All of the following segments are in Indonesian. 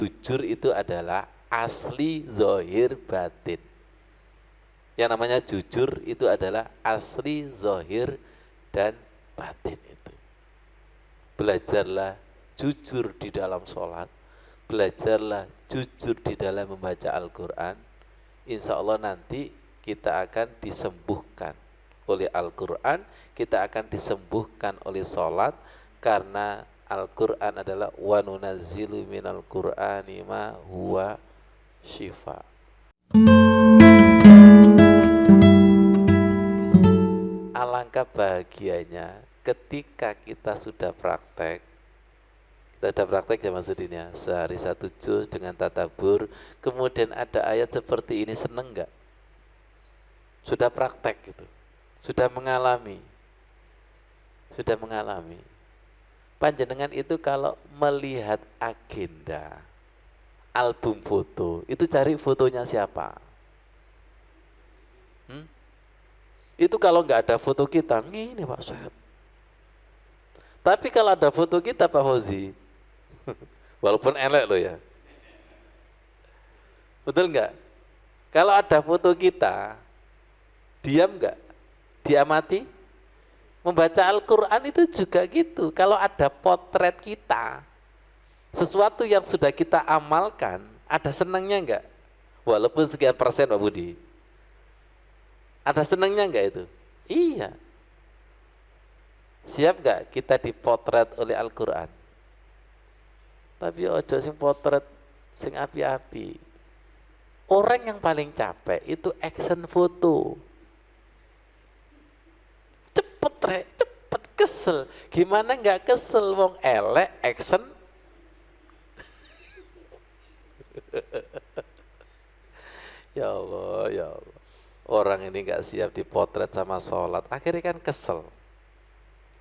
Jujur itu adalah asli, zahir, batin. Yang namanya jujur itu adalah asli, zahir, dan batin itu. Belajarlah jujur di dalam sholat, belajarlah jujur di dalam membaca Al-Quran. Insya Allah nanti kita akan disembuhkan oleh Al-Quran, kita akan disembuhkan oleh sholat, karena Al-Quran adalah wa nunazzilu minal Qur'ani ma huwa syifa. Alangkah bahagianya ketika kita sudah praktek ya maksudnya, sehari satu juz dengan tadabbur, kemudian ada ayat seperti ini, seneng nggak? Sudah praktek gitu, sudah mengalami. Panjenengan itu kalau melihat agenda album foto, itu cari fotonya siapa? Itu kalau nggak ada foto kita, ini Pak Syed. Tapi kalau ada foto kita Pak Fauzi, walaupun elek loh ya, betul nggak? Kalau ada foto kita, diam nggak? Diamati? Membaca Al-Quran itu juga gitu. Kalau ada potret kita, sesuatu yang sudah kita amalkan, ada senangnya nggak? Walaupun sekian persen Pak Budi, ada senangnya nggak itu? Iya. Siap nggak kita dipotret oleh Al-Quran? Tapi ojo sing potret sing api-api. Orang yang paling capek itu action foto. Cepet kesel. Gimana nggak kesel wong elek action? Ya Allah, ya Allah. Orang ini nggak siap dipotret sama sholat, akhirnya kan kesel.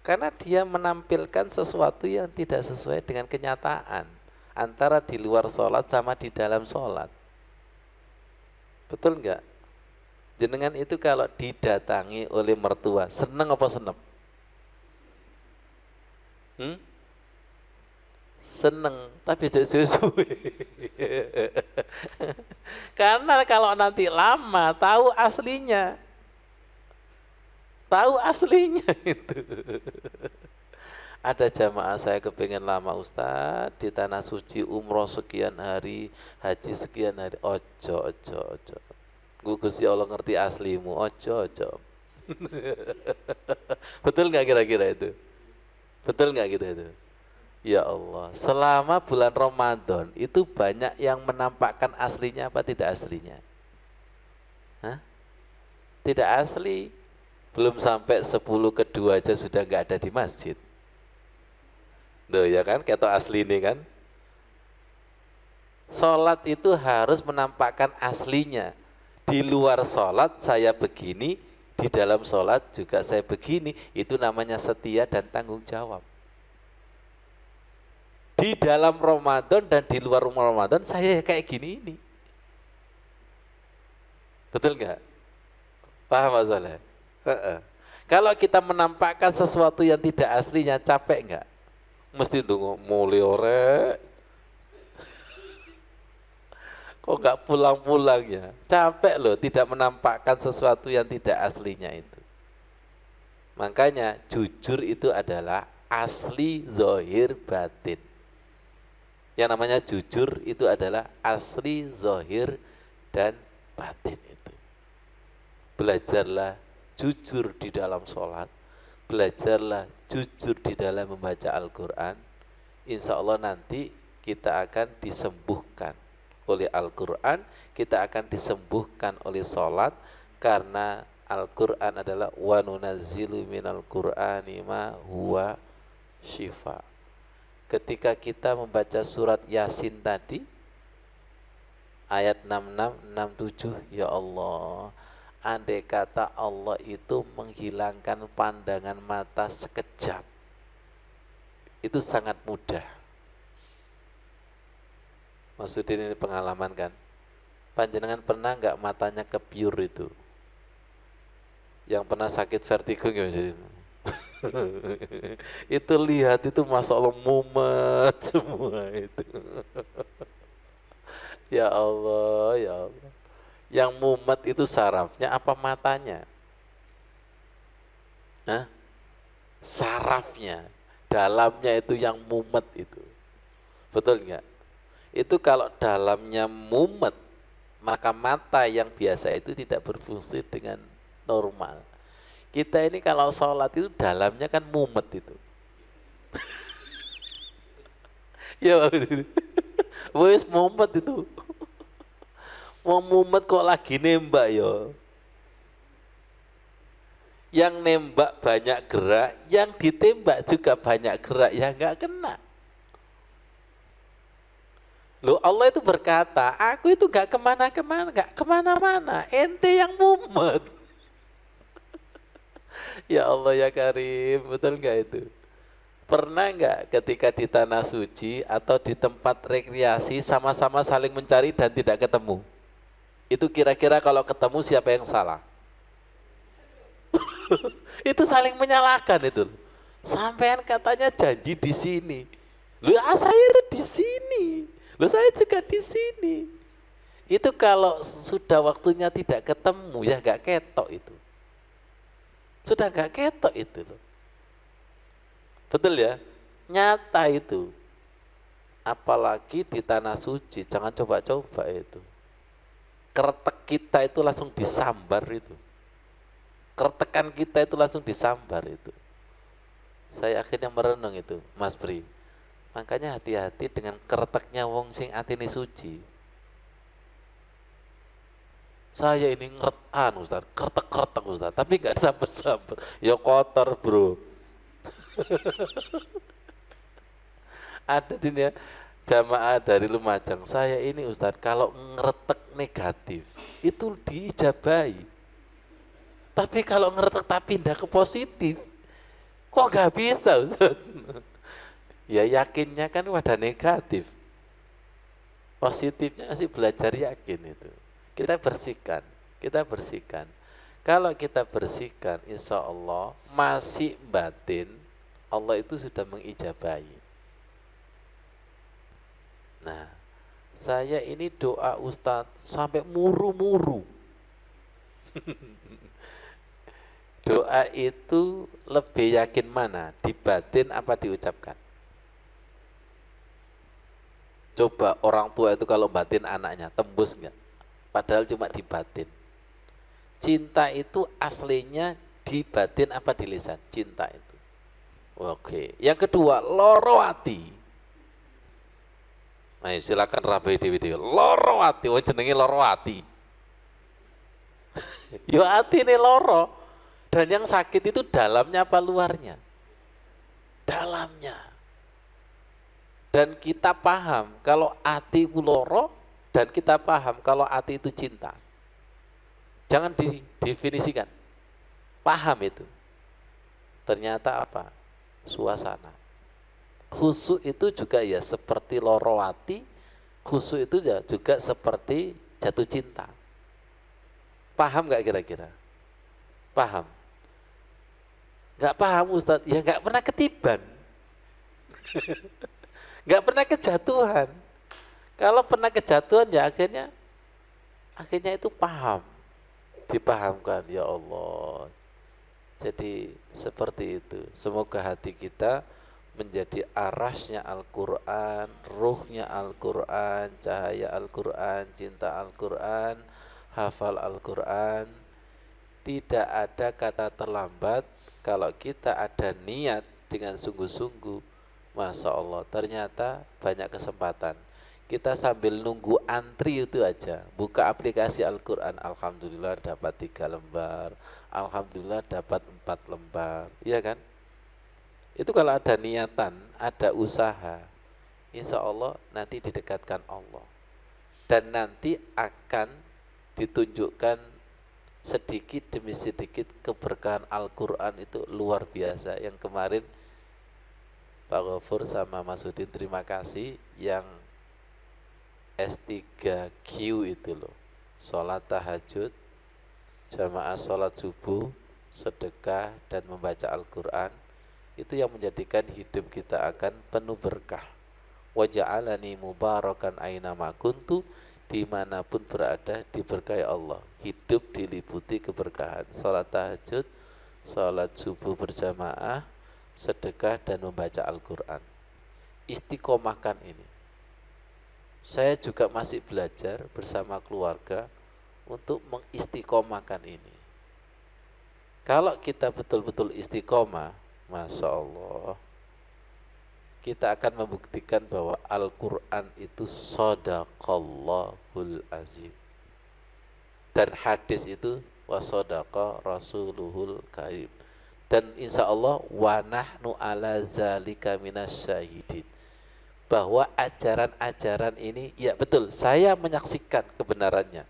Karena dia menampilkan sesuatu yang tidak sesuai dengan kenyataan, antara di luar sholat sama di dalam sholat. Betul nggak? Jenengan itu kalau didatangi oleh mertua, seneng apa senep? Seneng, tapi suwe-suwe. Karena kalau nanti lama tahu aslinya itu. Ada jamaah saya kepengen lama Ustadz di tanah suci, umroh sekian hari, haji sekian hari. Ojo. Gusti Allah ngerti aslimu, ojo. Betul nggak kira-kira itu? Betul nggak gitu itu? Ya Allah, selama bulan Ramadan itu banyak yang menampakkan aslinya apa tidak aslinya? Tidak asli. Belum sampai 10/2 aja sudah nggak ada di masjid. Tuh ya kan, ketok asli ini kan. Sholat itu harus menampakkan aslinya. Di luar sholat saya begini, di dalam sholat juga saya begini. Itu namanya setia dan tanggung jawab. Di dalam Ramadan dan di luar Ramadan saya kayak gini ini. Betul nggak? Paham masalah? Kalau kita menampakkan sesuatu yang tidak aslinya, capek nggak? Mesti tunggu mulai ore. Kok nggak pulang-pulangnya? Capek loh, tidak menampakkan sesuatu yang tidak aslinya itu. Makanya jujur itu adalah asli, zahir, batin. Yang namanya jujur itu adalah asli, zahir, dan batin itu. Belajarlah jujur di dalam sholat, belajarlah jujur di dalam membaca Al-Quran. Insya Allah nanti kita akan disembuhkan oleh Al-Quran, kita akan disembuhkan oleh sholat, karena Al-Quran adalah wa nunazzilu minal Qur'ani ma huwa syifa. Ketika kita membaca surat Yasin tadi, ayat 66, 67, ya Allah, andai kata Allah itu menghilangkan pandangan mata sekejap, itu sangat mudah. Maksudnya ini pengalaman kan. Panjenengan pernah nggak matanya kepiur itu? Yang pernah sakit vertigo nggak? Itu lihat itu Masya Allah mumet semua itu. Ya Allah, ya Allah. Yang mumet itu sarafnya apa matanya? Hah? Sarafnya, dalamnya itu yang mumet itu. Betul nggak? Itu kalau dalamnya mumet, maka mata yang biasa itu tidak berfungsi dengan normal. Kita ini kalau sholat itu dalamnya kan mumet itu. Ya, wes mumet itu. Mau mumet kok lagi nembak yo. Yang nembak banyak gerak, yang ditembak juga banyak gerak, ya nggak kena. Loh Allah itu berkata, aku itu nggak kemana-kemana, nggak kemana-mana, ente yang mumet. Ya Allah ya Karim, betul nggak itu? Pernah nggak ketika di tanah suci atau di tempat rekreasi sama-sama saling mencari dan tidak ketemu? Itu kira-kira kalau ketemu siapa yang salah? Itu saling menyalahkan itu. Sampean katanya janji di sini. Lu saya itu di sini. Lu saya juga di sini. Itu kalau sudah waktunya tidak ketemu ya nggak ketok itu. Sudah nggak ketok itu loh. Betul ya? Nyata itu. Apalagi di tanah suci, jangan coba-coba itu. Kretek kita itu langsung disambar itu. Kertekan kita itu langsung disambar itu. Saya akhirnya merenung itu, Mas Bri. Makanya hati-hati dengan kerteknya wong sing atine suci. Saya ini ngertan Ustaz, kertek-kertek Ustaz, tapi gak sabar-sabar. Ya kotor bro. Ada ini ya, jamaah dari Lumajang. Saya ini Ustaz, kalau ngeretek negatif, itu diijabahi. Tapi kalau ngeretek tak pindah ke positif, kok gak bisa Ustaz? Ya yakinnya kan wadah negatif. Positifnya masih belajar yakin itu. Kita bersihkan, kita bersihkan. Kalau kita bersihkan, insya Allah masih batin, Allah itu sudah mengijabahi. Nah, saya ini doa Ustadz sampai muru-muru. Doa itu lebih yakin mana? Dibatin apa diucapkan? Coba orang tua itu kalau batin anaknya, tembus enggak? Padahal cuma dibatin. Cinta itu aslinya dibatin apa di lisan? Cinta itu. Oke. Yang kedua, loro ati. Ayo silakan rabai dewi-dewi. Loro ati, oh jenenge loro ati. Yo ati ini loro. Dan yang sakit itu dalamnya apa luarnya? Dalamnya. Dan kita paham kalau ati itu loro, dan kita paham kalau ati itu cinta. Jangan didefinisikan. Paham itu. Ternyata apa? Suasana. Khusyuk itu juga ya seperti loro ati, khusyuk itu ya juga seperti jatuh cinta. Paham nggak kira-kira? Paham? Nggak paham Ustadz, ya nggak pernah ketiban. Nggak pernah kejatuhan. Kalau pernah kejatuhan ya akhirnya itu paham. Dipahamkan, ya Allah. Jadi seperti itu. Semoga hati kita menjadi arasnya Al-Quran, ruhnya Al-Quran, cahaya Al-Quran, cinta Al-Quran, hafal Al-Quran. Tidak ada kata terlambat kalau kita ada niat dengan sungguh-sungguh. Masya Allah, ternyata banyak kesempatan. Kita sambil nunggu antri itu aja, buka aplikasi Al-Quran, Alhamdulillah dapat 3 lembar, Alhamdulillah dapat 4 lembar, iya kan? Itu kalau ada niatan, ada usaha, insya Allah nanti didekatkan Allah. Dan nanti akan ditunjukkan sedikit demi sedikit keberkahan Al-Quran itu luar biasa. Yang kemarin Pak Ghafur sama Mas Udin terima kasih yang S3Q itu loh, sholat tahajud, jamaah sholat subuh, sedekah dan membaca Al-Quran, itu yang menjadikan hidup kita akan penuh berkah. Wa ja'alani mubarakan aina ma kuntu, dimanapun berada diberkahi Allah, hidup diliputi keberkahan, sholat tahajud, sholat subuh berjamaah, sedekah dan membaca Al-Quran. Istiqomahkan ini. Saya juga masih belajar bersama keluarga untuk mengistiqomahkan ini. Kalau kita betul-betul istiqomah, Masya Allah, kita akan membuktikan bahwa Al-Quran itu Sadaqallahul Azim. Dan hadis itu wasadaqa rasuluhul karim. Dan insya Allah wa nahnu ala zalika minasyahidin. Bahwa ajaran-ajaran ini, ya betul, saya menyaksikan kebenarannya.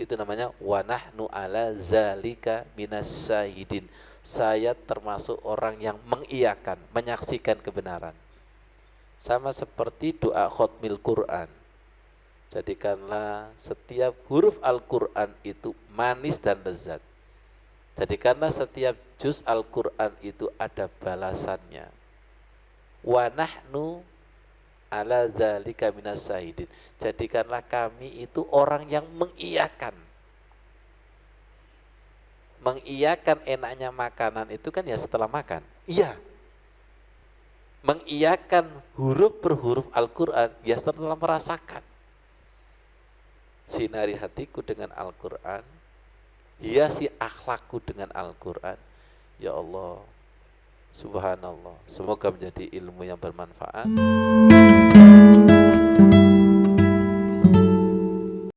Itu namanya wa nahnu ala zalika minasyahidin. Saya termasuk orang yang mengiyakan, menyaksikan kebenaran. Sama seperti doa khotmil Quran. Jadikanlah setiap huruf Al-Quran itu manis dan lezat. Jadikanlah setiap juz Al-Quran itu ada balasannya. Wa nahnu ala zalika minas syahidin. Jadikanlah kami itu orang yang mengiyakan. Mengiyakan enaknya makanan itu kan ya setelah makan. Iya. Mengiyakan huruf per huruf Al-Quran ya setelah merasakan. Sinari hatiku dengan Al-Quran, hiasi akhlakku dengan Al-Quran. Ya Allah, subhanallah, semoga menjadi ilmu yang bermanfaat.